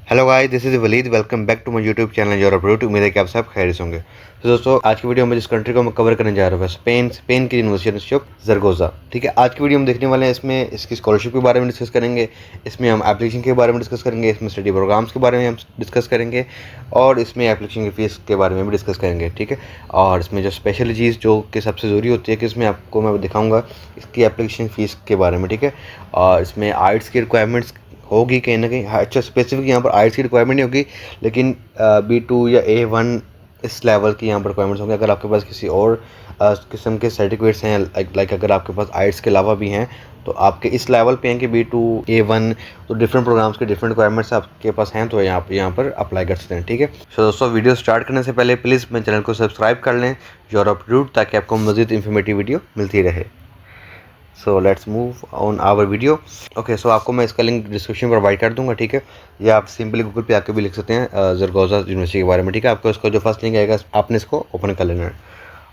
Hello guys, this is Waleed. Welcome back to my YouTube channel your update. उम्मीद है कि आप सब खैरियत होंगे। तो दोस्तों, आज की वीडियो में जिस कंट्री को मैं कवर करने जा रहा हूँ स्पेन की यूनिवर्सिटी ऑफ जरगोजा। ठीक है, आज की वीडियो में देखने वाले हैं इसमें इसकी स्कॉलरशिप के बारे में डिस्कस करेंगे, इसमें हम एप्लीकेशन के बारे में डिस्कस करेंगे, इसमें स्टडी प्रोग्राम्स के बारे में हम डिस्कस करेंगे और इसमें एप्लीकेशन की फ़ीस के बारे में भी डिस्कस करेंगे। ठीक है, और इसमें जो स्पेशल चीज़ जो कि सबसे ज़रूरी होती है कि इसमें आपको मैं दिखाऊँगा इसकी एप्लीकेशन फ़ीस के बारे में। ठीक है, और इसमें आइट्स की रिक्वायरमेंट्स होगी कहीं ना कहीं। अच्छा, स्पेसिफिक यहाँ पर आइट्स की रिक्वायरमेंट नहीं होगी, लेकिन B2 या A1 इस लेवल की यहाँ पर रिक्वायरमेंट्स होंगी। अगर आपके पास किसी और किस्म के सर्टिफिकेट्स हैं, लाइक अगर आपके पास आइट्स के अलावा भी हैं तो आपके इस लेवल पे हैं कि B2 A1, तो डिफरेंट प्रोग्राम्स के डिफरेंट रिक्वायरमेंट्स आपके पास हैं, तो यहाँ पर अप्लाई कर सकते हैं। ठीक है, तो दोस्तों, वीडियो स्टार्ट करने से पहले प्लीज़ मेरे चैनल को सब्सक्राइब कर लें योर अपडेट, ताकि आपको मज़ीद इन्फॉर्मेटिव वीडियो मिलती रहे। So let's move on our video. Okay, so आपको मैं इसका लिंक डिस्क्रिप्शन में प्रोवाइड कर दूंगा। ठीक है, या आप सिंपली गूगल पे आके भी लिख सकते हैं जरगोजा यूनिवर्सिटी के बारे में। ठीक है, आपको इसका जो फर्स्ट लिंक आएगा आपने इसको ओपन कर लेना है।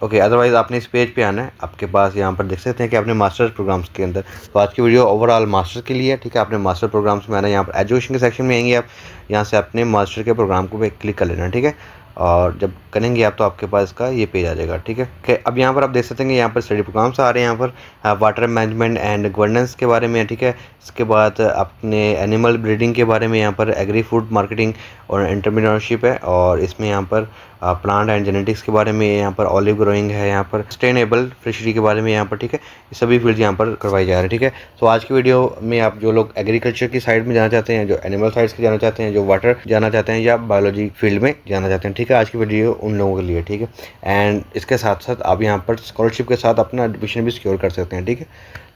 ओके, अदरवाइज़ आपने इस पेज पे आना है। आपके पास यहाँ पर देख सकते हैं कि आपने मास्टर्स प्रोग्राम्स के अंदर, तो आज की वीडियो ओवरऑल मास्टर्स के लिए है। ठीक है, आपने मास्टर प्रोग्राम्स में आना है। यहाँ पर एजुकेशन के सेक्शन में आएंगे आप, यहाँ से अपने मास्टर के प्रोग्राम को क्लिक कर लेना है। ठीक है, और जब करेंगे आप तो आपके पास इसका ये पेज आ जाएगा। ठीक है, अब यहाँ पर आप देख सकते हैं कि यहाँ पर स्टडी प्रोग्राम्स आ रहे हैं। यहाँ पर वाटर मैनेजमेंट एंड गवर्नेंस के बारे में। ठीक है, इसके बाद अपने एनिमल ब्रीडिंग के बारे में, यहाँ पर एग्री फूड मार्केटिंग और एंटरप्रेन्योरशिप है, और इसमें यहाँ पर प्लांट एंड जेनेटिक्स के बारे में, यहाँ पर ऑलिव ग्रोइंग है, यहाँ पर सस्टेनेबल फिशरी के बारे में यहाँ पर। ठीक है, ये सभी फील्ड यहाँ पर करवाई जा रही है। ठीक है, तो आज की वीडियो में आप जो लोग एग्रीकल्चर की साइड में जाना चाहते हैं, जो एनिमल साइड्स की जाना चाहते हैं, जो वाटर जाना चाहते हैं या बायोलॉजी फील्ड में जाना चाहते हैं, ठीक है, आज की वीडियो उन लोगों के लिए। ठीक है, एंड इसके साथ साथ आप यहाँ पर स्कॉलरशिप के साथ अपना एडमिशन भी सिक्योर कर सकते हैं। ठीक है,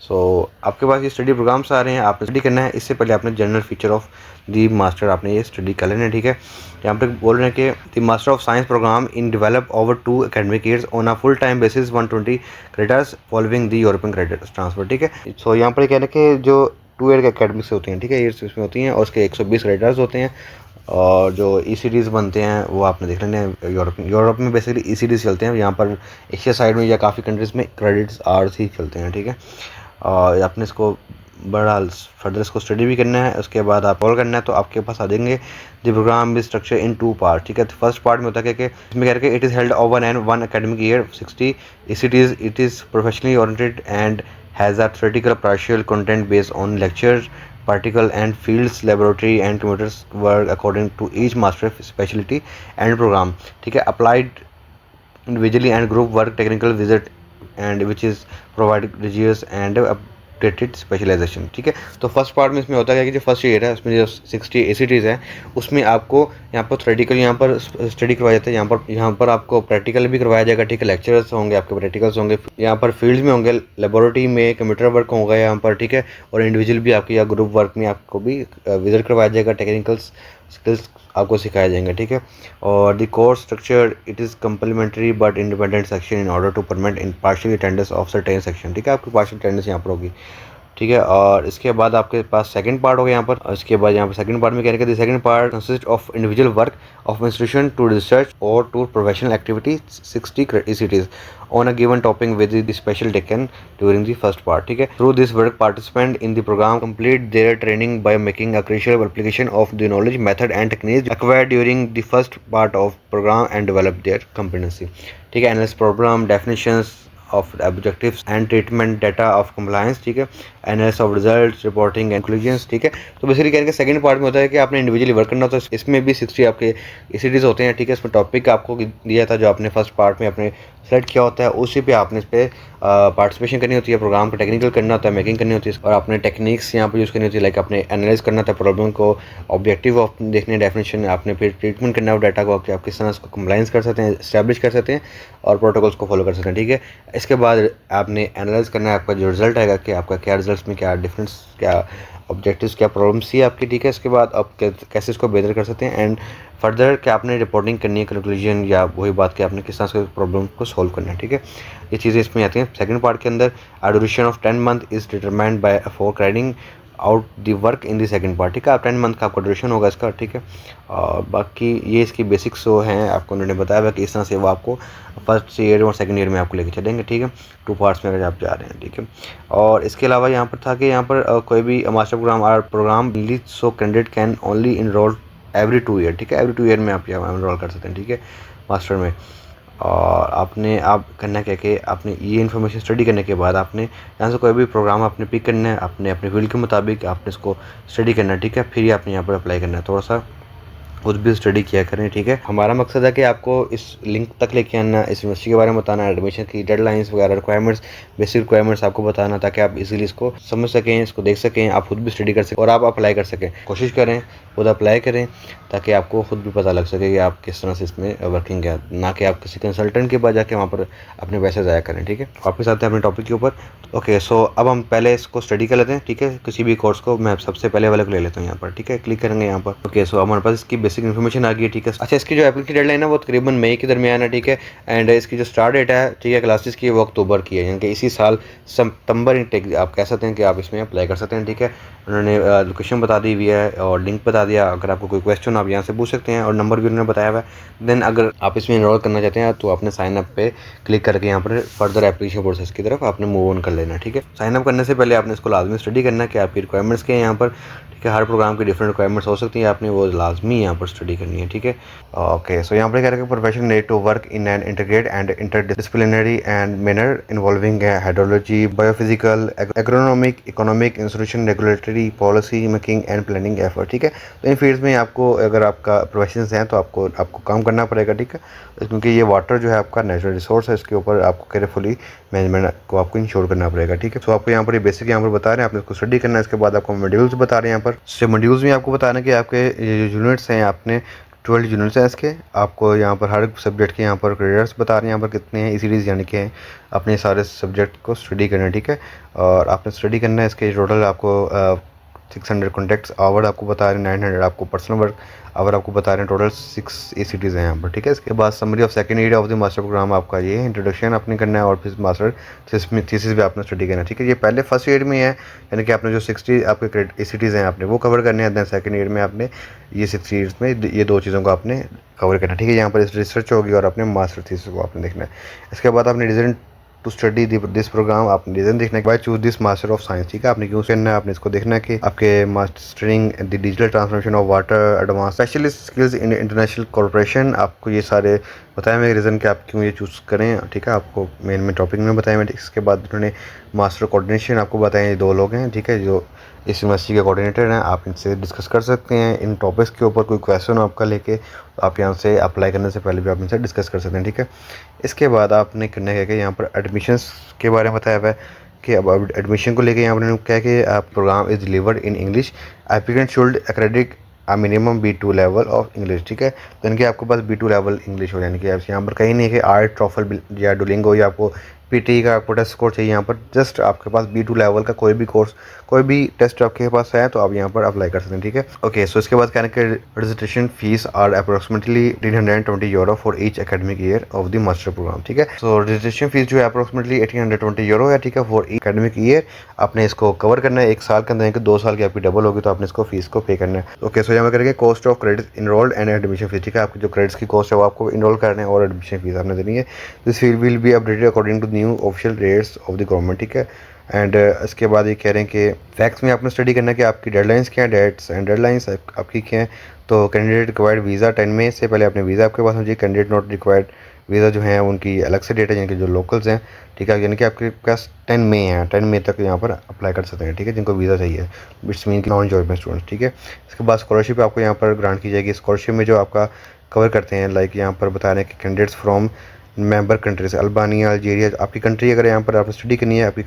सो आपके पास ये स्टडी प्रोग्राम्स आ रहे हैं, आपने स्टडी करना है। इससे पहले आपने general feature of the master आपने ये स्टडी कर लेना है। ठीक है, यहाँ पर बोल रहे हैं कि the master of science program in develop over 2 academic years on a full time basis 120 credits following the European credit transfer. ठीक है, सो यहाँ पर कह रहे हैं कि जो 2 ईयर के एकेडमिक्स होती हैं, ठीक है, ईयर्स इसमें होती हैं, और उसके 120 क्रेडिट्स होते हैं, और जो ECDs बनते हैं वो आपने देख लेना है। यूरोप में बेसिकली ECDs चलते हैं। यहाँ पर एशिया साइड में या काफ़ी कंट्रीज़ में क्रेडिट्स आवर्स ही चलते हैं। ठीक है, और आपने इसको बड़ा फर्दर इसको स्टडी भी करना है, उसके बाद आप कॉल करना है, तो आपके पास आ जाएंगे। द प्रोग्राम भी स्ट्रक्चर इन 2 पार्ट। ठीक है, तो फर्स्ट पार्ट में होता है कि इसमें कह रहे हैं it is held over and 1 academic year 60 ECDs। It is professionally oriented and has a theoretical partial content based on lecture particle and fields laboratory and computers work according to each master specialty and program. ठीक है, applied individually and group work technical visit and which is provided rigorous and updated specialization। ठीक है, तो first part में इसमें होता है कि जो फर्स्ट ईयर है उसमें जो 60 ECTs हैं उसमें आपको यहाँ पर थ्योरेटिकल यहाँ पर स्टडी करवाया जाता है। यहाँ पर आपको प्रैक्टिकल भी करवाया जाएगा। ठीक है, लेक्चर्स होंगे, आपके प्रैक्टिकल्स होंगे, यहाँ पर फील्ड में होंगे, लेबोरेटरी में कंप्यूटर वर्क होगा यहाँ पर। ठीक है, और इंडिविजुअल भी आपके या ग्रुप वर्क में आपको भी विजिट करवाया जाएगा, टेक्निकल स्किल्स आपको सिखाए जाएंगे। ठीक है, और the course structure it is complementary but independent section in order to permit in partial attendance of certain section. ठीक है, आपकी पार्शियल अटेंडेंस यहाँ पर होगी। ठीक है, और इसके बाद आपके पास सेकंड पार्ट हो गया यहाँ पर, और इसके बाद यहाँ पर सेकंड पार्ट में कह रहे हैं second part consist of individual work of institution to research और to professional activity 60 ECTs on a given topic with the special taken during the first part. ठीक है, through this work participant in the program complete their training by making a crucial application of the knowledge method and techniques acquired during the first part of program and develop their competency. ठीक है, analyze problem definitions of objectives and treatment data of compliance। ठीक है, analysis of results reporting and conclusions. ठीक है, तो basically कह रहे हैं सेकंड पार्ट में होता है कि आपने इंडिविजुअली वर्क करना होता है। इसमें भी 60 आपके ECTs होते हैं। ठीक है, इसमें टॉपिक आपको दिया था जो आपने फर्स्ट पार्ट में आपने सेलेक्ट किया होता है, उसी पे आपने इस पर पार्टिसिपेशन करनी होती है, प्रोग्राम को टेक्निकल करना होता है, मेकिंग करनी होती है, और आपने टेक्निक्स यहाँ पर यूज़ करनी होती है। लाइक आपने एनालाइज करना था प्रॉब्लम को, ऑब्जेक्टिव ऑफ देखने डेफिनेशन, आपने फिर ट्रीटमेंट करना है डाटा को कि आप किस तरह उसको कंप्लाइंस कर सकते हैं, इस्टेब्लिश कर सकते हैं, और प्रोटोकॉल्स को फॉलो कर सकते हैं। ठीक है, इसके बाद आपने एनालाइज करना है आपका जो रिजल्ट आएगा कि आपका क्या रिजल्ट में क्या डिफरेंस, क्या ऑब्जेक्टिव्स, क्या प्रॉब्लम्स थी आपकी। ठीक है, इसके बाद आप कैसे इसको बेहतर कर सकते हैं, एंड फर्दर क्या आपने रिपोर्टिंग करनी है, कंक्लूजन, या वही बात कि आपने किस तरह से प्रॉब्लम को सॉल्व करना है। ठीक है, ये चीज़ें इसमें आती हैं सेकंड पार्ट के अंदर। Duration of 10 month is determined by for carrying out the work in the second part. ठीक है, आप 10 मंथ का आपका ड्यूरेशन होगा इसका। ठीक है, और बाकी ये इसकी बेसिक्स जो हैं आपको उन्होंने बताया हुआ कि इस तरह से वो आपको फर्स्ट ईयर और सेकंड ईयर में आपको लेके चलेंगे। ठीक है, 2 पार्ट्स में अगर आप जा रहे हैं। ठीक है, और इसके अलावा यहाँ पर था कि यहाँ पर कोई भी मास्टर प्रोग्राम और program lead so candidate can only enroll every 2 year, ठीक है। एवरी 2 ईयर में आप यहाँ एनरोल कर सकते हैं, ठीक है, मास्टर में। और आप करना क्या कि आपने ये इन्फॉर्मेशन स्टडी करने के बाद आपने यहाँ से कोई भी प्रोग्राम आपने पिक करना है, अपने फील्ड के मुताबिक आपने इसको स्टडी करना है, ठीक है। फिर आपने यहाँ पर अप्लाई करना है। थोड़ा सा खुद भी स्टडी किया करें, ठीक है। हमारा मकसद है कि आपको इस लिंक तक लेके आना, इस यूनिवर्सिटी के बारे में बताना, एडमिशन की डेडलाइंस वगैरह, रिक्वायरमेंट्स, बेसिक रिक्वायरमेंट्स आपको बताना, ताकि आप इजीली इसको समझ सकें, इसको देख सकें, आप खुद भी स्टडी कर सकें और आप अप्लाई कर सकें। कोशिश करें खुद अप्लाई करें, ताकि आपको खुद भी पता लग सके कि आप किस तरह से इसमें वर्किंग है, ना कि आप किसी कंसल्टेंट के पास जाके वहाँ पर अपने पैसे ज़ाया करें, ठीक है। वापस आते हैं अपने टॉपिक के ऊपर। ओके, सो अब हम पहले इसको स्टडी कर लेते हैं, ठीक है। किसी भी कोर्स को मैं सबसे पहले वाले को ले लेता हूँ यहाँ पर, ठीक है। क्लिक करेंगे यहाँ पर। ओके, सो हमारे पास इसकी बेसिक इन्फॉर्मेशन आ गई है, ठीक है। अच्छा, इसकी जो एप्लीकेशन डेडलाइन है वो तकरीबन मई के दरमियान है, ठीक है। एंड इसकी जो स्टार्ट डेट है, ठीक है, क्लासेस की, वो अक्टूबर की है, यानी कि इसी साल सितंबर इंटेक आप कह सकते हैं कि आप इसमें अप्लाई कर सकते हैं, ठीक है। उन्होंने लोकेशन बता दी हुई है और लिंक बता दिया। अगर आपको कोई क्वेश्चन आप यहाँ से पूछ सकते हैं और नंबर भी उन्होंने बताया हुआ है। देन अगर आप इसमें इनरोल करना चाहते हैं तो आपने साइन अप पे क्लिक करके यहाँ पर फर्दर एप्लीकेशन प्रोसेस की तरफ आपने मूव ऑन कर लेना, ठीक है। साइन अप करने से पहले आपने इसको लाजमी स्टडी करना है कि आपकी रिक्वायरमेंट्स क्या है यहाँ पर, ठीक है। हर प्रोग्राम की डिफरेंट रिक्वायरमेंट्स हो सकती हैं, आपने वो लाजमी यहाँ पर स्टडी करनी है, ठीक है। ओके, सो यहाँ पर कह रहे हैं professional need to work in an integrate and interdisciplinary and manner involving hydrology, biophysical, agronomic, economic, institution, regulatory, policy making and planning effort, ठीक है। तो इन फील्ड्स में आपको, अगर आपका प्रोफेशंस हैं तो आपको काम करना पड़ेगा, ठीक है। क्योंकि ये वाटर जो है आपका नेचुरल रिसोर्स है, इसके ऊपर आपको केयरफुली मैनेजमेंट को आपको इंश्योर करना पड़ेगा, ठीक है। तो आपको यहाँ पर ये बेसिक यहाँ पर बता रहे हैं, आपने इसको स्टडी करना है। इसके बाद आपको मॉड्यूल्स बता रहे हैं यहाँ पर। मॉड्यूल्स में आपको बता रहे हैं कि आपके ये जो यूनिट्स हैं, आपने 12 यूनिट्स हैं इसके। आपको यहाँ पर हर सब्जेक्ट के यहाँ पर क्रेडिट्स बता रहे हैं यहाँ पर कितने हैं, ECTs यानी कि हैं। अपने सारे सब्जेक्ट को स्टडी करना है, ठीक है। और आपने स्टडी करना है। इसके टोटल आपको 600 कॉन्टेक्ट्स आवर आपको बता रहे हैं, 900 आपको पर्सनल वर्क आवर आपको बता रहे हैं, टोटल 6 ECTs हैं यहाँ पर, ठीक है। इसके बाद summary of second year of the master program आपका ये इंट्रोडक्शन आपने करना है और फिर मास्टर थीसिस भी आपने स्टडी करना है, ठीक है। ये पहले फर्स्ट ईयर में है, यानी कि आपने जो 60 आपके ECTs हैं आपने वो कवर करने हैं। दैन सेकंड ईयर में आपने ये 6 ईयर्स में ये 2 चीज़ों को आपने कवर करना है, ठीक है। यहाँ पर रिसर्च होगी और अपने मास्टर थीसिस को आपने देखना है। इसके बाद आपने design to study this program, आपने रीजन देखना है why choose this master of science, ठीक है। आपने क्यों करना है, आपने इसको देखना है कि आपके mastering the digital transformation of water, advance specialist skills in international corporation, आपको ये सारे बताया मैं रीज़न कि आप क्यों ये चूज़ करें, ठीक है। आपको मेन टॉपिक में बताया मैं। इसके बाद उन्होंने मास्टर कोऑर्डिनेशन आपको बताया, ये 2 लोग हैं, ठीक है, जो इस यूनिवर्सिटी के कोऑर्डिनेटर हैं। आप इनसे डिस्कस कर सकते हैं इन टॉपिक्स के ऊपर। कोई क्वेश्चन आपका लेके तो आप यहाँ से अप्लाई करने से पहले भी आप इनसे डिस्कस कर सकते हैं, ठीक है। इसके बाद आपने करना है कि यहाँ पर एडमिशन्स के बारे में बताया हुआ है कि अब एडमिशन को लेके यहाँ पर उन्होंने कहा कि आप program is delivered in English, applicant should accredit minimum B2 level of English, ठीक है। तो यानी कि आपके पास B2 लेवल इंग्लिश हो, यानी कि आप यहाँ पर कहीं नहीं कि आर्ट, टॉफल या डुलिंगो या आपको PT का आपको टेस्ट स्कोर चाहिए। यहाँ पर जस्ट आपके पास B2 लेवल का कोई भी कोर्स, कोई भी टेस्ट आपके पास है तो आप यहाँ पर अप्लाई कर सकते हैं, ठीक है। ओके, सो इसके बाद कहने के registration fees are approximately 320 euro for each academic year of the master program, ठीक है। सो रजिस्ट्रेशन फीस जो है अप्रोक्सीमेटली 1820 यूरो है, ठीक है, फॉर ईच एकेडमिक ईयर। आपने इसको कवर करना है 1 साल के अंदर, 2 साल की आपकी डबल होगी तो आपने इसको फीस को पे करना है। ओके, सो यहाँ करेंगे cost of credit enrolled and admission fees, ठीक है। आपकी जो क्रेडिट्स की कॉस्ट है वो आपको इनरोल करना है और एडमिशन फीस आपने देनी है। This fees will be updated according to new official rates of the government, ठीक है। एंड इसके बाद ये कह रहे हैं कि फैक्ट्स में आपने स्टडी करना है कि आपकी डेडलाइंस क्या है, डेट्स एंड डेडलाइंस आपकी क्या है। तो कैंडिडेट रिक्वायर्ड वीज़ा 10 मई से पहले अपने वीज़ा आपके पास होना चाहिए। कैंडिडेट नॉट रिक्वायर्ड वीज़ा जो है उनकी अलग से डेट है, यानी कि जो लोकल्स हैं, ठीक है, यानी कि आपके पास 10 मई है, 10 मई तक यहाँ पर अप्लाई कर सकते हैं, ठीक है, जिनको वीज़ा चाहिए, इट्स मीन कि नॉन जॉब स्टूडेंट्स, ठीक है। इसके बाद स्कॉलरशिप आपको यहाँ पर ग्रांट की जाएगी। स्कॉलरशिप में जो आपका कवर करते हैं, लाइक यहाँ पर बता रहे हैं कि candidates from member countries, Albania, Algeria, आपकी कंट्री अगर यहाँ पर आपने स्टडी करनी है, आपकी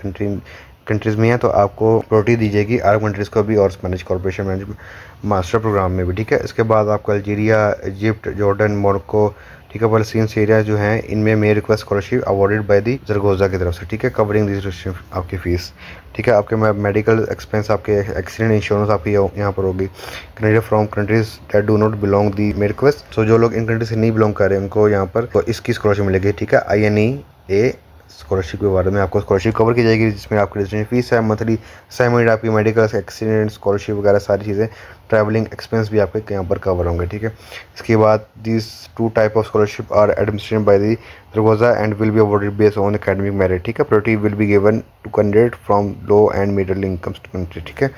कंट्रीज़ में है तो आपको प्रायोरिटी दी जाएगी अरब कंट्रीज़ को भी और Spanish corporation management master program में भी, ठीक है। इसके बाद आपको अल्जीरिया, इजिप्ट, जॉर्डन, मोरक्को, ठीक है, पैलेस्टीन एरिया जो हैं इनमें may request scholarship awarded by the Zaragoza की तरफ से, ठीक है, कवरिंग दिस आपकी फ़ीस, ठीक है। आपके मेडिकल एक्सपेंस, आपके एक्सीडेंट इंश्योरेंस आपकी यहाँ पर होगी। Candidate from countries that do not belong the may request, so जो लोग इन कंट्री से नहीं बिलोंग कर रहे हैं उनको यहाँ पर तो इसकी स्कॉलरशिप मिलेगी, ठीक है। INEA स्कॉलरशिप के बारे में आपको स्कॉलरशिप कवर की जाएगी, जिसमें आपकी रजिस्ट्रेशन फीस है, मंथली असाइनमेंट, आपकी मेडिकल एक्सीडेंट स्कॉलरशिप वगैरह सारी चीज़ें, ट्रैवलिंग एक्सपेंस भी आपके यहाँ पर कवर होंगे, ठीक है। इसके बाद this 2 type of scholarship are administrated by the Zaragoza and will be awarded based on academic merit, ठीक है। Priority will be given to candidate from low and middle income country, ठीक है।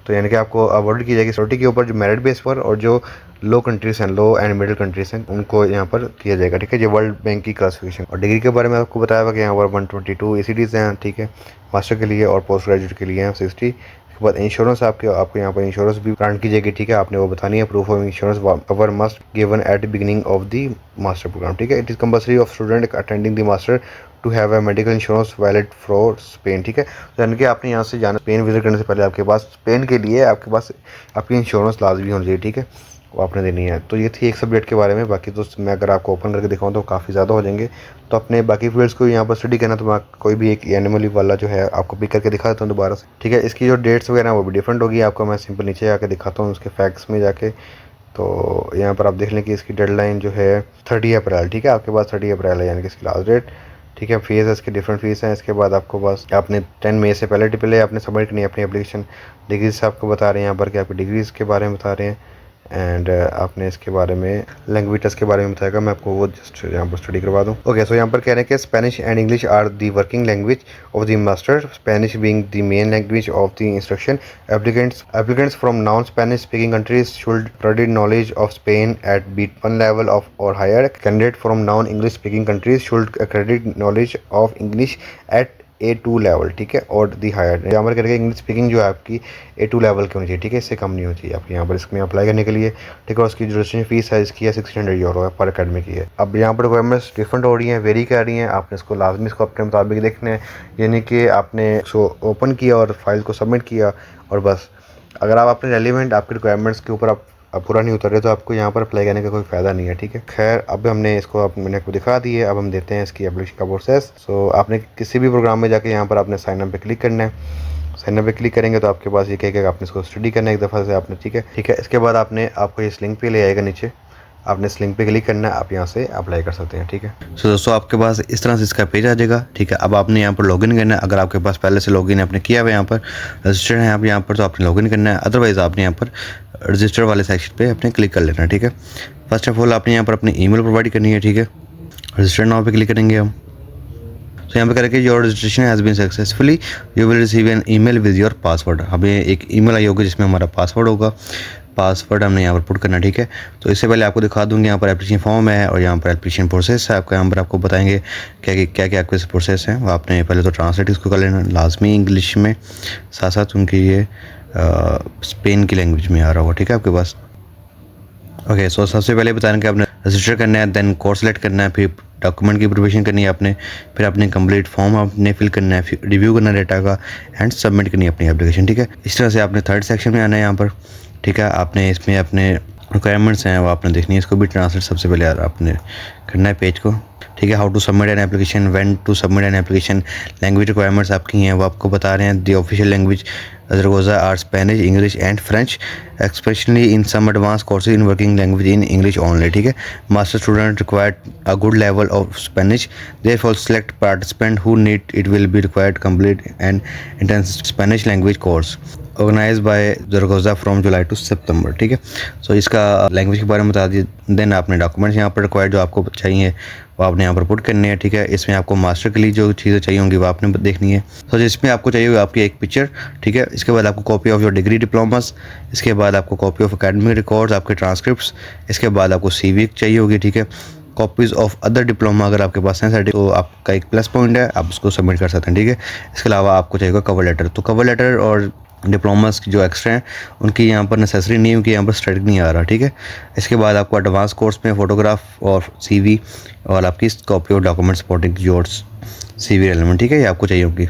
तो यानी कि आपको अवॉर्ड की जाएगी प्रायोरिटी के ऊपर, जो मेरिट बेस पर, और जो लो कंट्रीज हैं, लो एंड मिडिल कंट्रीज हैं, उनको यहाँ पर किया जाएगा। ठीक है, ये वर्ल्ड बैंक की क्लासिफिकेशन। और डिग्री के बारे में आपको बताया हुआ कि यहाँ पर 122 ECTs हैं। ठीक है, मास्टर के लिए और पोस्ट ग्रेजुएट के लिए हैं 60। उसके बाद इंश्योरेंस आपको यहाँ पर इंश्योरेंस भी ग्रांट की जाएगी। ठीक है, आपने वो बतानी है, proof of insurance cover must given at the beginning of the master program. ठीक है, it is compulsory of student attending the master to have a medical insurance valid for Spain. ठीक है, यानी कि आपने यहाँ से जाना, स्पेन विजिट करने से पहले आपके पास स्पेन के लिए आपके पास आपकी इंश्योरेंस लाजमी होनी चाहिए। ठीक है, वो आपने देनी है। तो ये थी एक सब्जेक्ट के बारे में। बाकी तो मैं अगर आपको ओपन करके दिखाऊँ तो काफ़ी ज़्यादा हो जाएंगे। तो अपने बाकी फील्ड्स को यहाँ पर स्टडी करना, तो मैं कोई भी एक एनिमल वाला जो है आपको पिक करके दिखा देता हूँ दोबारा से। ठीक है, इसकी जो डेट्स वगैरह वो भी डिफरेंट होगी। आपको मैं सिंपल नीचे जाके दिखाता हूँ उसके फैक्ट्स में जाके। तो यहाँ पर आप देख लें कि इसकी डेडलाइन जो है 30 अप्रैल। ठीक है, आपके पास 30 अप्रैल है यानी कि इसकी लास्ट डेट। ठीक है, फीस है इसके डिफरेंट फीस हैं। इसके बाद आपको बस आपने 10 मई से पहले आपने सबमिट करनी है अपनी एप्लीकेशन। डिग्रीज से आपको बता रहे हैं यहाँ पर कि आपकी डिग्रीज़ के बारे में बता रहे हैं। एंड आपने इसके बारे में लैंग्वेज टेस्ट के बारे में बताएगा, मैं आपको वो जस्ट यहाँ पर स्टडी करवा दूँ। ओके, सो यहाँ पर कह रहे हैं कि Spanish and English are the working language of the master, Spanish being the main language of the instruction. Applicants from non Spanish speaking countries should credit knowledge of Spain at B1 level of और higher. Candidate from non English speaking countries should credit knowledge of English at A2 level. ठीक है, और दी higher. यहाँ पर करके English speaking जो है आपकी A2 लेवल की होनी चाहिए। ठीक है, इससे कम नहीं होनी चाहिए आपकी यहाँ पर इसमें अप्लाई करने के लिए। ठीक है, और उसकी जो रजिस्ट्रेशन फीस है इसकी है 600 यूरो है पर अकेडमी की है। अब यहाँ पर रिक्वायरमेंट्स डिफरेंट हो रही हैं, वेरी कर रही हैं। आपने इसको लाजमी इसको अपने मुताबिक देखना है, यानी कि आपने इसको ओपन किया और फाइल को सबमिट किया और बस। अगर आप अपने रेलिवेंट आपके रिक्वायरमेंट्स के ऊपर आप पूरा नहीं उतर रहे तो आपको यहाँ पर अप्लाई करने का कोई फ़ायदा नहीं है। ठीक है, खैर अब हमने इसको मैंने आपको दिखा दी है। अब हम देते हैं इसकी एप्लीकेशन का प्रोसेस। सो आपने किसी भी प्रोग्राम में जाके यहाँ पर आपने साइन अप पे क्लिक करना है। साइन अप पे क्लिक करेंगे तो आपके पास ये कहेगा आपने इसको स्टडी करना है एक दफ़ा से आपने। ठीक है, इसके बाद आपको इस लिंक पे ले आएगा नीचे, आपने इस लिंक पे क्लिक करना है, आप यहाँ से अप्लाई कर सकते हैं। ठीक है, सो दोस्तों आपके पास इस तरह से इसका पेज आ जाएगा। ठीक है, अब आपने यहाँ पर लॉगिन करना है। अगर आपके पास पहले से लॉगिन आपने किया हुआ है, यहाँ पर रजिस्टर्ड है आप यहाँ पर, तो आपने लॉगिन करना है। अदरवाइज़ आपने यहाँ पर रजिस्टर वाले सेक्शन पे अपने क्लिक कर लेना है। ठीक है, फर्स्ट ऑफ ऑल आपने यहाँ पर अपनी ईमेल प्रोवाइड करनी है। ठीक है, रजिस्टर नाउ पे क्लिक करेंगे हम। तो यहाँ पे करके your registration has been successfully, you will receive an email with your password. हमें एक ईमेल आई होगी जिसमें हमारा पासवर्ड होगा। पासवर्ड हमने यहाँ पर पुट करना। ठीक है, तो इससे पहले आपको दिखा दूँगी यहाँ पर एप्लीकेशन फॉर्म है और यहाँ पर एप्लीकेशन प्रोसेस है। आपका यहाँ पर आपको बताएंगे क्या क्या आपके प्रोसेस हैं। वो आपने पहले तो ट्रांसलेट इसको कर लेना लाजमी इंग्लिश में, साथ साथ उनकी ये स्पेन की लैंग्वेज में आ रहा होगा। ठीक है आपके पास। ओके, सो सबसे पहले बताना कि आपने रजिस्टर करना है, देन कोर्स सेलेक्ट करना है, फिर डॉक्यूमेंट की प्रिपरेशन करनी है आपने, फिर अपने कंप्लीट फॉर्म आपने फिल करना है, फिर रिव्यू करना है डेटा का एंड सबमिट करनी है अपनी एप्लीकेशन। ठीक है, इस तरह से आपने थर्ड सेक्शन में आना है यहाँ पर। ठीक है, आपने इसमें अपने रिक्वायरमेंट्स हैं वो आपने देखनी है, इसको भी ट्रांसलेट सबसे पहले आपने करना है पेज को। ठीक है, how to submit an application, when to submit an application, language requirements आपकी हैं वो आपको बता रहे हैं। The official language Zaragoza are Spanish, English and French, especially in some advanced courses in working language in English only. ठीक है, master student required a good level of Spanish, therefore select participant who need it will be required complete an intense Spanish language course organize by Zaragoza from जुलाई to सितंबर। ठीक है, सो इसका language के बारे में बता दिए। देन आपने डॉक्यूमेंट्स यहाँ पर रिक्वायर्ड जो आपको चाहिए वो आपने यहाँ पर पुट करने हैं। ठीक है, इसमें आपको मास्टर के लिए जो चीज़ें चाहिए होंगी वो आपने देखनी है। तो जिसमें आपको चाहिए होगी आपकी एक पिक्चर। ठीक है, इसके बाद आपको copy of your degree diplomas, इसके बाद आपको कॉपी ऑफ अकेडमिक रिकॉर्ड्स, आपके ट्रांसक्रिप्ट्स, इसके बाद आपको CV चाहिए होगी। ठीक है, कॉपीज़ ऑफ अदर डिप्लोमा अगर आपके पास हैं सर्टिफिकेट, तो आपका एक प्लस पॉइंट है, आप उसको सबमिट कर सकते हैं। ठीक है, इसके अलावा आपको चाहिए कवर लेटर। तो कवर लेटर और डिप्लोमास की जो एक्स्ट्रा हैं उनकी यहाँ पर नेसेसरी नहीं, क्योंकि यहाँ पर स्टैटिक नहीं आ रहा। ठीक है, इसके बाद आपको एडवांस कोर्स में फ़ोटोग्राफ और CV और आपकी copy of document supporting yours CV element. ठीक है, ये आपको चाहिए होगी।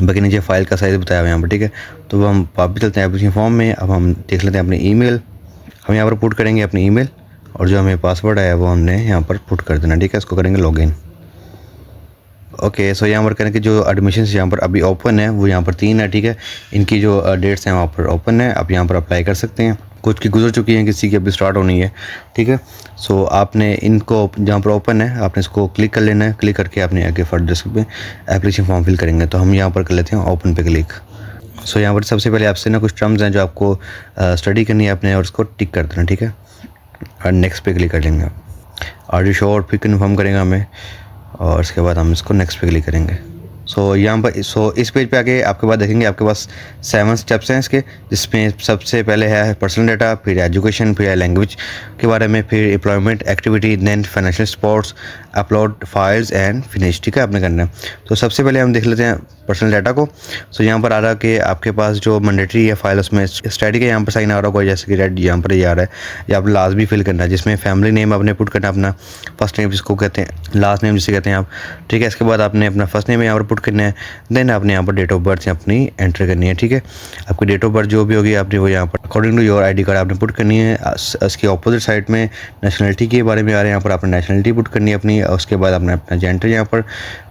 बाकी नीचे फाइल का साइज़ बताया हुआ है यहाँ पर। ठीक है, तो हम वापस चलते हैं एप्लीकेशन फॉर्म में। अब हम देख लेते हैं अपनी ईमेल। हम यहाँ पर पुट करेंगे अपनी ईमेल और जो हमें पासवर्ड आया वो हमने यहाँ पर पुट कर देना। ठीक है, इसको करेंगे लॉगिन। ओके, सो यहाँ पर करें कि जो एडमिशन यहाँ पर अभी ओपन है वो यहाँ पर 3 है। ठीक है, इनकी जो डेट्स हैं वहाँ पर ओपन है, आप यहाँ पर अप्लाई कर सकते हैं। कुछ की गुजर चुकी हैं, किसी की अभी स्टार्ट होनी है। ठीक है, सो आपने इनको जहाँ पर ओपन है आपने इसको क्लिक कर लेना है। क्लिक करके आपने आगे फर्दर में एप्लीकेशन फॉर्म फिल करेंगे। तो हम यहाँ पर कर लेते हैं ओपन पे क्लिक। सो यहाँ पर सबसे पहले आपसे ना कुछ टर्म्स हैं जो आपको स्टडी करनी है आपने और उसको टिक कर देना। ठीक है, और नेक्स्ट पे क्लिक कर लेंगे आप। आर यू श्योर फिर कन्फर्म करेंगे हमें और उसके बाद हम इसको नेक्स्ट पे क्लिक करेंगे। यहाँ पर इस पेज पे आके आपके पास देखेंगे आपके पास 7 स्टेप्स हैं इसके, जिसमें सबसे पहले है पर्सनल डाटा, फिर एजुकेशन, फिर लैंग्वेज के बारे में, फिर employment activity, then financial supports, upload files and finish. ठीक है, आपने करना है। तो सबसे पहले हम देख लेते हैं पर्सनल डाटा को। यहाँ पर आ रहा है कि आपके पास जो मैंडेटरी है फाइल, उसमें स्टैटिक है, यहाँ पर साइन आ रहा होगा जैसे कि रेड यहाँ पर ये आ रहा है, या आप लास्ट भी फिल करना है, जिसमें फैमिली नेम आपने पुट करना है अपना, फर्स्ट नेम जिसको कहते हैं, लास्ट नेम जिसे कहते हैं आप। ठीक है, इसके बाद आपने अपना फर्स्ट नेम यहाँ पर पुट करना है, देन आपने यहाँ पर डेट ऑफ बर्थ अपनी एंटर करनी है। ठीक है, आपकी डेट ऑफ बर्थ जो भी होगी आपने वो यहाँ पर according to your ID card आपने पुट करनी है। इसके अपोजिट साइड में नेशनलिटी के बारे में आ रहे हैं, यहाँ पर आपने नेशनलिटी पुट करनी है अपनी, और उसके बाद आपने अपना जेंडर यहाँ पर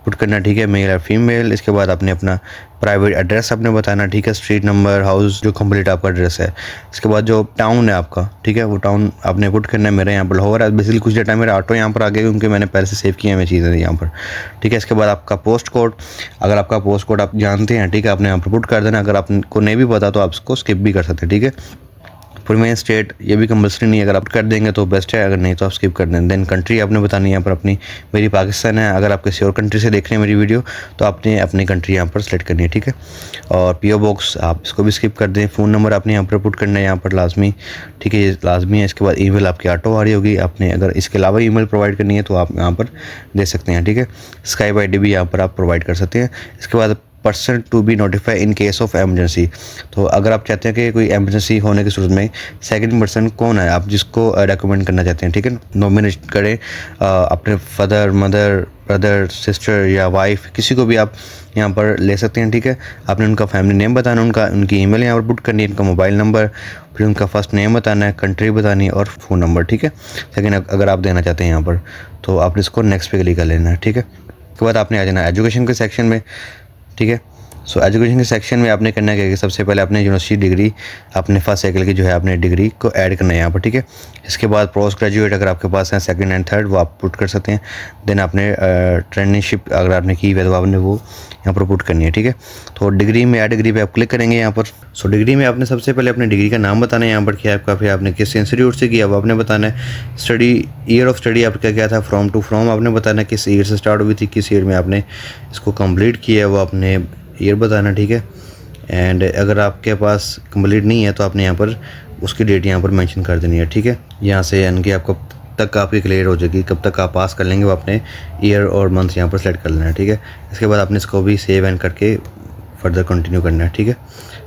पुट करना। ठीक है, मेल और फीमेल। इसके बाद आपने अपना प्राइवेट एड्रेस आपने बताना। ठीक है, स्ट्रीट नंबर, हाउस, जो कंप्लीट आपका एड्रेस है। इसके बाद जो टाउन है आपका, ठीक है, वो टाउन आपने पुट करना है। मेरा यहाँ पर लाहौर है, बेसिकली कुछ डाटा मेरा ऑटो यहाँ पर आ गया क्योंकि मैंने पहले से सेव किया है चीज़ें यहाँ पर। ठीक है, इसके बाद आपका पोस्ट कोड, अगर आपका पोस्ट कोड आप जानते हैं, ठीक है, आपने यहाँ पर पुट कर देना। अगर आपको नहीं भी पता तो आप इसको स्किप भी कर सकते हैं। ठीक है, प्रीमियम स्टेट ये भी कंपल्सरी नहीं है, अगर आप कर देंगे तो बेस्ट है, अगर नहीं तो आप स्किप कर दें। देन कंट्री आपने बतानी है यहाँ पर अपनी, मेरी पाकिस्तान है। अगर आप किसी और कंट्री से देख रहे हैं मेरी वीडियो तो आपने अपनी कंट्री यहाँ पर सेलेक्ट करनी है। ठीक है, और PO बॉक्स आप इसको भी स्किप कर दें। फ़ोन नंबर आपने यहाँ पर पुट करना है यहाँ पर लाजमी। ठीक है, ये लाजमी है। इसके बाद ईमेल आपकी ऑटो आ रही होगी, आपने अगर इसके अलावा ईमेल प्रोवाइड करनी है तो आप यहाँ पर दे सकते हैं। ठीक है, स्काइप ID भी यहाँ पर आप प्रोवाइड कर सकते हैं। इसके बाद person to be notified in case of emergency, तो अगर आप चाहते हैं कि कोई एमरजेंसी होने की सूरत में सेकंड पर्सन कौन है आप जिसको रेकमेंड करना चाहते हैं। ठीक है, नॉमिनेट करें अपने फादर, मदर, ब्रदर, सिस्टर या वाइफ, किसी को भी आप यहाँ पर ले सकते हैं। ठीक है, आपने उनका फैमिली नेम बताना, उनकी ईमेल यहाँ पर पुट करनी है, उनका मोबाइल नंबर, फिर उनका फर्स्ट नेम बताना है, कंट्री बतानी है और फ़ोन नंबर। ठीक है, सेकेंड अगर आप देना चाहते हैं यहाँ पर तो आपने इसको नेक्स्ट पे क्लिक कर लेना है। ठीक है, उसके बाद आपने आ जाना है एजुकेशन के सेक्शन में। ठीक है, सो एजुकेशन के सेक्शन में आपने करना है कि सबसे पहले अपने यूनिवर्सिटी डिग्री, अपने फर्स्ट साइकिल की जो है अपने डिग्री को ऐड करना है यहाँ पर। ठीक है, इसके बाद पोस्ट ग्रेजुएट अगर आपके पास है सेकंड एंड थर्ड वो आप पुट कर सकते हैं। देन आपने ट्रेनिंगशिप अगर आपने की है तो आपने वो यहाँ पर पुट करनी है। ठीक है, तो डिग्री में ऐड डिग्री पे आप क्लिक करेंगे यहाँ पर। सो डिग्री में आपने सबसे पहले अपनी डिग्री का नाम बताना है यहाँ पर क्या आपका, फिर आपने किस इंस्टीट्यूट से किया वो आपने बताना है। स्टडी ईयर ऑफ स्टडी आपका क्या था, फ्रॉम टू फ्रॉम आपने बताना है, किस ईयर से स्टार्ट हुई थी, किस ईयर में आपने इसको कंप्लीट किया है वो आपने ईयर बताना। ठीक है, एंड अगर आपके पास कंप्लीट नहीं है तो आपने यहाँ पर उसकी डेट यहाँ पर मेंशन कर देनी है। ठीक है, यहाँ से यानी कि आपको तक आपकी क्लियर हो जाएगी, कब तक आप पास कर लेंगे वो आपने ईयर और मंथ यहाँ पर सेलेक्ट कर लेना है। ठीक है, इसके बाद आपने इसको भी सेव एंड करके फर्दर कंटिन्यू करना है। ठीक है,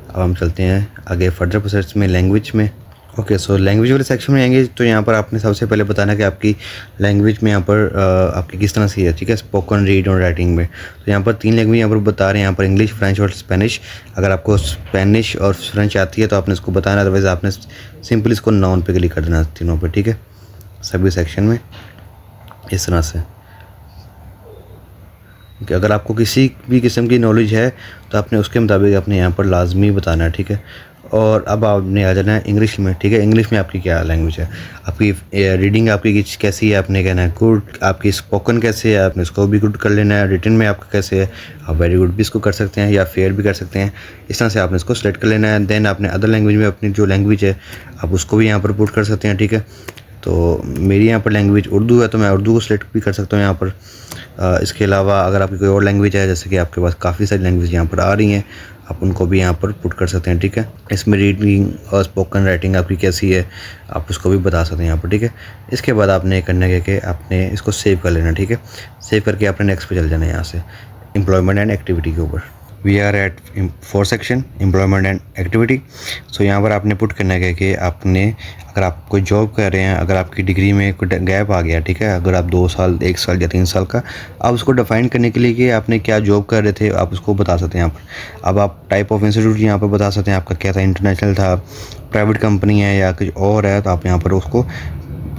अब हम चलते हैं आगे फर्दर प्रोसेस में, लैंग्वेज में। ओके, सो लैंग्वेज वाले सेक्शन में आएंगे तो यहाँ पर आपने सबसे पहले बताना कि आपकी लैंग्वेज में यहाँ पर आपकी किस तरह से है। ठीक है, स्पोकन, रीड और राइटिंग में। तो यहाँ पर 3 लैंग्वेज यहाँ पर बता रहे हैं, यहाँ पर इंग्लिश, फ्रेंच और स्पेनिश। अगर आपको स्पेनिश और फ्रेंच आती है तो आपने इसको बताना, अदरवाइज़ आपने सिंपल इसको नाउन पे क्लिक कर देना तीनों पे। ठीक है, सभी सेक्शन में इस तरह से। कि अगर आपको किसी भी किस्म की नॉलेज है तो आपने उसके मुताबिक अपने यहाँ पर लाजमी बताना है। ठीक है, और अब आपने आ जाना है इंग्लिश में। ठीक है, इंग्लिश में आपकी क्या लैंग्वेज है, आपकी रीडिंग आपकी कैसी है, आपने कहना है गुड, आपकी स्पोकन कैसे है, आपने इसको भी गुड कर लेना है। रिटन में आपका कैसे है, आप वेरी गुड भी इसको कर सकते हैं या फेयर भी कर सकते हैं। इस तरह से आपने इसको सेलेक्ट कर लेना है। देन आपने अदर लैंग्वेज में अपनी जो लैंग्वेज है आप उसको भी यहाँ पर पुट कर सकते हैं। ठीक है, तो मेरी यहाँ पर लैंग्वेज उर्दू है तो मैं उर्दू को सिलेक्ट भी कर सकता हूँ यहाँ पर। इसके अलावा अगर आपकी कोई और लैंग्वेज है, जैसे कि आपके पास काफ़ी सारी लैंग्वेज यहाँ पर आ रही हैं, आप उनको भी यहाँ पर पुट कर सकते हैं। ठीक है, इसमें रीडिंग और स्पोकन राइटिंग आपकी कैसी है आप उसको भी बता सकते हैं यहाँ पर। ठीक है, इसके बाद आपने करना है कि आपने इसको सेव कर लेना। ठीक है, सेव करके आपने नेक्स्ट पे चल जाना है यहाँ से एम्प्लॉयमेंट एंड एक्टिविटी के ऊपर। We are at 4 section employment and activity. So यहाँ पर आपने पुट करना है कि आपने अगर आप कोई जॉब कर रहे हैं, अगर आपकी डिग्री में कोई गैप आ गया, ठीक है, अगर आप 2 साल, 1 साल या 3 साल का, आप उसको डिफाइन करने के लिए कि आपने क्या जॉब कर रहे थे आप उसको बता सकते हैं यहाँ पर। अब आप टाइप ऑफ इंस्टीट्यूट यहाँ पर बता सकते हैं, आपका क्या था, इंटरनेशनल था, प्राइवेट कंपनी है या कुछ और है, तो आप यहाँ पर उसको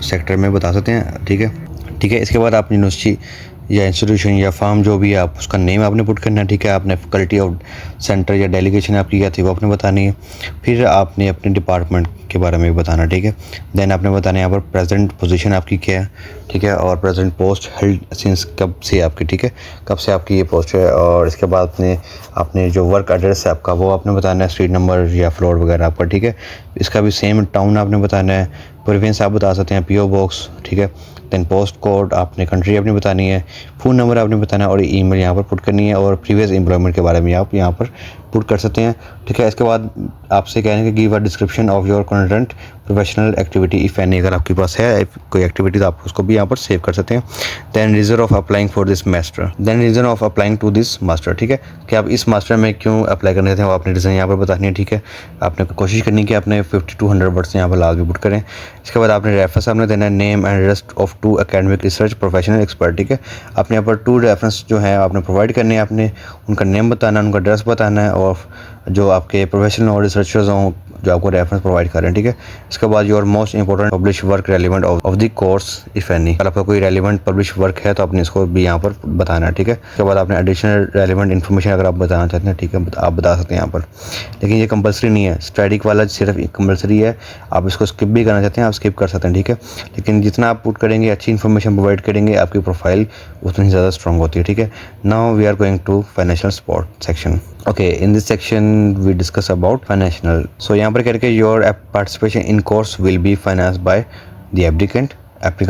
सेक्टर में बता सकते हैं। ठीक है, इसके बाद आप यूनिवर्सिटी या इंस्टीट्यूशन या फार्म जो भी है आप उसका नेम आपने पुट करना है। ठीक है, आपने फैकल्टी ऑफ सेंटर या डेलीगेशन आपकी क्या थी वो आपने बतानी है। फिर आपने अपने डिपार्टमेंट के बारे में बताना। ठीक है, देन आपने बताना है यहाँ पर प्रेजेंट पोजीशन आपकी क्या है, ठीक है, और प्रेजेंट पोस्ट हेल्ड सिंस कब से आपकी, ठीक है, कब से आपकी ये पोस्ट है। और इसके बाद आपने जो वर्क एड्रेस है आपका वो आपने बताना है, स्ट्रीट नंबर या फ्लोर वगैरह आपका, ठीक है। इसका भी सेम टाउन आपने बताना है, प्रोविंस आप बता सकते हैं, पीओ बॉक्स, ठीक है। देन पोस्ट कोड आपने, कंट्री अपनी बतानी है, फ़ोन नंबर आपने बताना है और ईमेल यहाँ पर पुट करनी है, और प्रीवियस एम्प्लॉयमेंट के बारे में आप यहाँ पर पुट कर सकते हैं, ठीक है। इसके बाद आपसे कहेंगे कि give a description of your current professional activity if any, अगर आपके पास है कोई एक्टिविटी तो आप उसको भी यहाँ पर सेव कर सकते हैं। Then reason of applying for this master, then reason of applying to this master, ठीक है, कि आप इस मास्टर में क्यों अप्लाई करना चाहते हैं वो आपने रीज़न यहाँ पर बतानी है, ठीक है। आपने कोशिश करनी है कि आपने 50 to 100 वर्ड्स यहाँ पर लाजमी पुट करें। इसके बाद आपने रेफरेंस आपने देना है, name and address of 2 academic research professional expert, ठीक है। आपने यहाँ पर 2 रेफरेंस जो है आपने प्रोवाइड करने हैं, आपने उनका नेम बताना है, उनका एड्रेस बताना है, और जो आपके प्रोफेशनल और रिसर्चर्स हों जो आपको रेफरेंस प्रोवाइड कर रहे हैं, ठीक है। इसके बाद your most important publish work relevant of the course if any, अगर आपका कोई रेलिवेंट पब्लिश वर्क है तो आपने इसको भी यहाँ पर बताना है, ठीक है। उसके बाद आपने एडिशनल रेलिवेंट इन्फॉर्मेशन अगर आप बताना चाहते हैं, ठीक है, आप बता सकते हैं यहाँ पर, लेकिन ये कंपलसरी नहीं है। स्टैटिक वाला सिर्फ कंपलसरी है, आप इसको स्किप भी करना चाहते हैं आप स्किप कर सकते हैं, ठीक है। लेकिन जितना आप पुट करेंगे, अच्छी इन्फॉर्मेशन प्रोवाइड करेंगे, आपकी प्रोफाइल उतनी ज़्यादा स्ट्रॉन्ग होती है, ठीक है। Now we are going to financial support section. Okay, in this section we discuss about financial. So यहाँ पर करके your participation in course will be financed by the applicant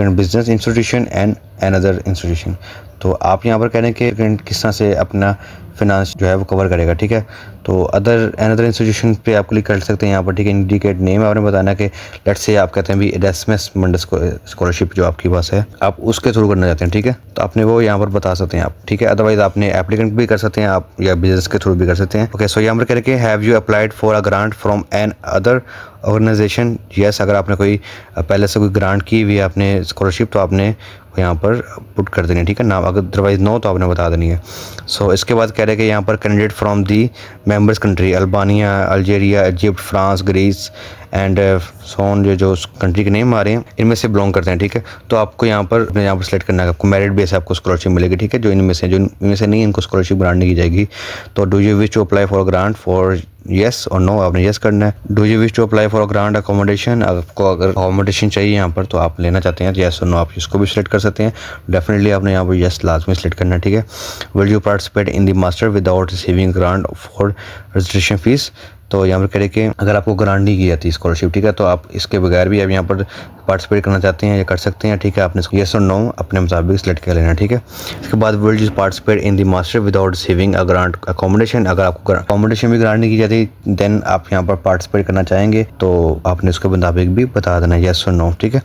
business institution and another institution. तो आप यहाँ पर कह रहे हैं कि किस तरह से अपना फाइनेंस जो है वो कवर करेगा, ठीक है। तो अनदर इंस्टीट्यूशन पे आप क्लिक कर सकते हैं यहाँ पर, ठीक है। इंडिकेट नेम आपने बताना कि लेट्स से आप कहते हैं भी एडेसमस मंडस स्कॉलरशिप जो आपके पास है आप उसके थ्रू करना चाहते हैं, ठीक है, तो आपने वो यहाँ पर बता सकते हैं आप, ठीक है। अदरवाइज आपने एप्लीकेंट भी कर सकते हैं आप, या बिजनेस के थ्रू भी कर सकते हैं। ओके, सो यहाँ पर करके have you applied for a grant from an other organisation, yes, अगर आपने कोई पहले से कोई ग्रांट की हुई है आपने स्कॉलरशिप तो आपने यहाँ पर पुट कर देनी है, ठीक है ना। अगर अदरवाइज नो तो आपने बता देनी है। सो इसके बाद कह रहे हैं कि यहाँ पर candidate from the members country Albania, Algeria, Egypt, France, Greece and सोन, जो कंट्री के नेम आ रहे हैं इनमें से बिलोंग करते हैं, ठीक है। तो आपको यहाँ पर सेलेक्ट करना है, आपको मेरिट बेस आपको स्कॉलरशिप मिलेगी, ठीक है। जो इनमें से नहीं इनको स्कॉलरशिप ग्रांट नहीं की जाएगी। तो do you wish to apply for grant for yes और नो, आपने येस करना है। Do you wish to apply for grant accommodation, आपको अगर अकोमोडेशन चाहिए यहाँ पर तो आप लेना चाहते हैं येस और नो, आप इसको भी सिलेक्ट कर सकते हैं। डेफिनेटली आपने यहाँ पर येस लाजमी सेलेक्ट करना है, ठीक है। Will you participate in the master without receiving grant for registration fees, तो यहाँ पर कह रहे कि अगर आपको ग्रांट नहीं की जाती स्कॉलरशिप, ठीक है, तो आप इसके बगैर भी आप यहाँ पर पार्टिसिपेट करना चाहते हैं या कर सकते हैं, ठीक है। आपने येस और नो अपने मुताबिक सेलेक्ट कर लेना, ठीक है। इसके बाद will you participate in the master without receiving a grant accommodation, अगर आपको अकोमोडेशन भी ग्रांट नहीं की जाती देन आप यहाँ पर पार्टिसिपेट करना चाहेंगे तो आपने उसके मुताबिक भी बता देना येस और नो, ठीक है।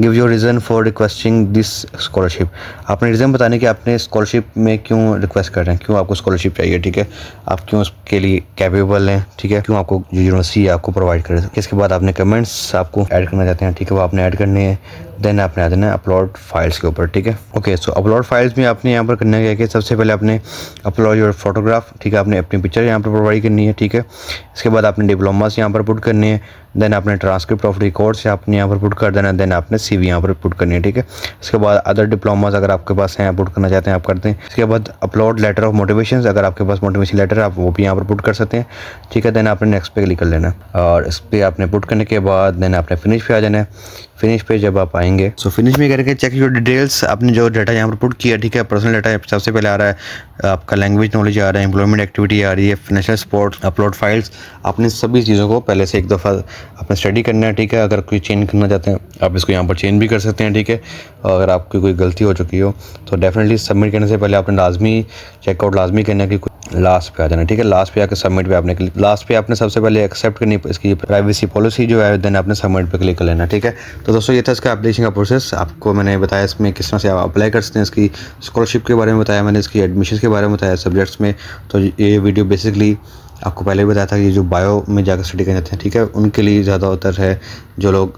Give your reason for requesting this scholarship, आपने रीज़न बताने कि आपने स्कॉलरशिप में क्यों रिक्वेस्ट कर रहे हैं, क्यों आपको स्कॉलरशिप चाहिए, ठीक है, आप क्यों उसके लिए कैपेबल हैं, ठीक है, क्यों आपको यूनिवर्सिटी आपको प्रोवाइड करे। इसके बाद आपने कमेंट्स आपको ऐड करना चाहते हैं, ठीक है, वो आपने ऐड करने हैं। देन आपने आ जाना है अपलोड फाइल्स के ऊपर, ठीक है। ओके, सो अपलोड फाइल्स में आपने यहाँ पर करना है कि सबसे पहले आपने अपलोड योर फोटोग्राफ, ठीक है, आपने अपनी पिक्चर यहाँ पर प्रोवाइड करनी है, ठीक है। इसके बाद आपने डिप्लोमास यहाँ पर पुट करने हैं। देन आपने ट्रांसक्रिप्ट ऑफ रिकॉर्ड्स आपने यहाँ पर पुट कर देना है। देन आपने CV यहाँ पर पुट करनी है, ठीक है। इसके बाद अदर डिप्लोमास अगर आपके पास हैं पुट करना चाहते हैं आप करते हैं। इसके बाद अपलोड लेटर ऑफ मोटिवेशन, अगर आपके पास मोटिवेशन लेटर है आप वो भी यहाँ पर पुट कर सकते हैं, ठीक है। देन आपने नेक्स्ट पे क्लिक कर लेना है और इस पर आपने पुट करने के बाद देन आपने फिनिश पे आ जाना है। फिनिश पे जब आप आएंगे सो फिनिश में करके चेक योर डिटेल्स, आपने जो डाटा यहाँ पर पुट किया, ठीक है, पर्सनल डाटा सबसे पहले आ रहा है, आपका लैंग्वेज नॉलेज आ रहा है, एम्प्लॉयमेंट एक्टिविटी आ रही है, फाइनेंशियल सपोर्ट, अपलोड फाइल्स, आपने सभी चीज़ों को पहले से एक दफ़ा आपने स्टडी करना है, ठीक है। अगर कोई चेंज करना चाहते हैं आप इसको यहाँ पर चेंज भी कर सकते हैं, ठीक है। अगर आपकी कोई गलती हो चुकी हो तो डेफिनेटली सबमिट करने से पहले आपने लाजमी चेकआउट लाजमी करना है कि लास्ट पे आ जाना, ठीक है। लास्ट पे आकर सबमिट पे आपने लास्ट पे आपने सबसे पहले एक्सेप्ट करनी इसकी प्राइवेसी पॉलिसी जो है, देन आपने सबमिट पे क्लिक कर लेना, ठीक है। तो दोस्तों ये था इसका एप्लीकेशन का प्रोसेस, आपको मैंने बताया इसमें किस तरह से आप अप्लाई कर सकते हैं, इसकी स्कॉलरशिप के बारे में बताया मैंने, इसकी एडमिशन के बारे में बताया सब्जेक्ट्स में। तो ये वीडियो बेसिकली आपको पहले भी बताया था कि जो बायो में जाकर स्टडी करना चाहते हैं, ठीक है, उनके लिए ज़्यादातर है। जो लोग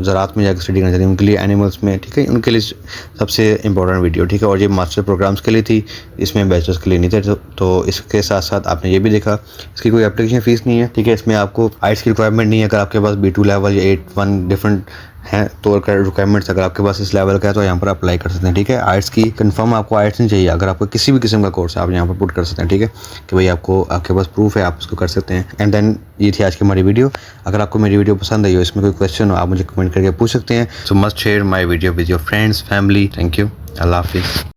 ज़राअत में जाकर स्टडी करना चाहते हैं उनके लिए, एनिमल्स में, ठीक है, उनके लिए सबसे इंपॉर्टेंट वीडियो, ठीक है। और ये मास्टर प्रोग्राम्स के लिए थी, इसमें बैचलर्स के लिए नहीं थे। तो इसके साथ साथ आपने ये भी देखा इसकी कोई एप्लीकेशन फ़ीस नहीं है, ठीक है। इसमें आपको आइट्स की रिक्वायरमेंट नहीं है। अगर आपके पास B2 लेवल या 8-1 डिफरेंट हैं तो रिक्वायरमेंट्स अगर आपके पास इस लेवल का है तो यहाँ पर अप्लाई कर सकते हैं, ठीक है। आइट्स की कंफर्म आपको आइट्स नहीं चाहिए, अगर आपको किसी भी किस्म का कोर्स है आप यहाँ पर पुट कर सकते हैं, ठीक है, कि भाई आपको आपके पास प्रूफ है आप उसको कर सकते हैं। एंड देन ये थी आज की हमारी वीडियो। अगर आपको मेरी वीडियो पसंद आई हो, इसमें कोई क्वेश्चन हो, आप मुझे कमेंट करके पूछ सकते हैं। So must share my video with your friends, family. Thank you. अल्लाह हाफिज़।